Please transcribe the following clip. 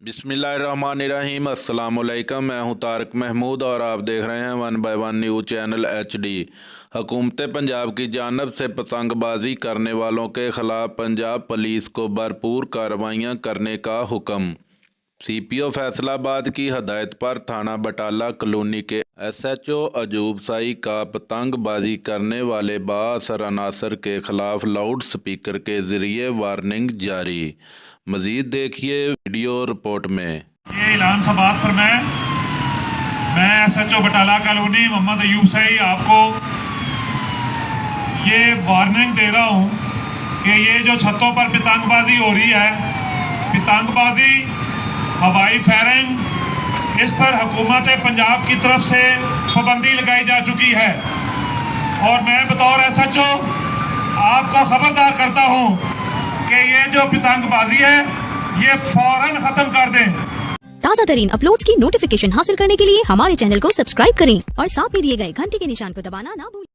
बिस्मिल्लाहिर्रहमानिर्रहीम। अस्सलामुअलैकुम। मैं हूं तारिक महमूद और आप देख रहे हैं 1 बाय 1 न्यूज़ चैनल HD। हुकूमत पंजाब की जानिब से पतंगबाजी करने वालों के खिलाफ पंजाब पुलिस को भरपूर कार्रवाइयां करने का हुक्म। CPO फैसलाबाद की हदायत पर थाना बटाला कॉलोनी के SHO अजूब साई का पतंगबाजी करने वाले बाअसर अनासर के खिलाफ लाउड स्पीकर के जरिए वार्निंग जारी। मजीद देखिए वीडियो रिपोर्ट में। ये ऐलान समाअत फरमाएं। मैं SHO बटाला कॉलोनी मोहम्मद अयूब साई आपको ये वार्निंग दे रहा हूँ कि ये जो छतों पर पतंगबाजी हो रही है, पतंगबाजी हवाई फायरिंग, इस पर हुकूमत पंजाब की तरफ से पाबंदी लगाई जा चुकी है और मैं बतौर SHO आपको खबरदार करता हूँ कि ये जो पतंगबाजी है ये फौरन खत्म कर दें। ताज़ा तरीन अपलोड्स की नोटिफिकेशन हासिल करने के लिए हमारे चैनल को सब्सक्राइब करें और साथ में दिए गए घंटी के निशान को दबाना ना भूलें।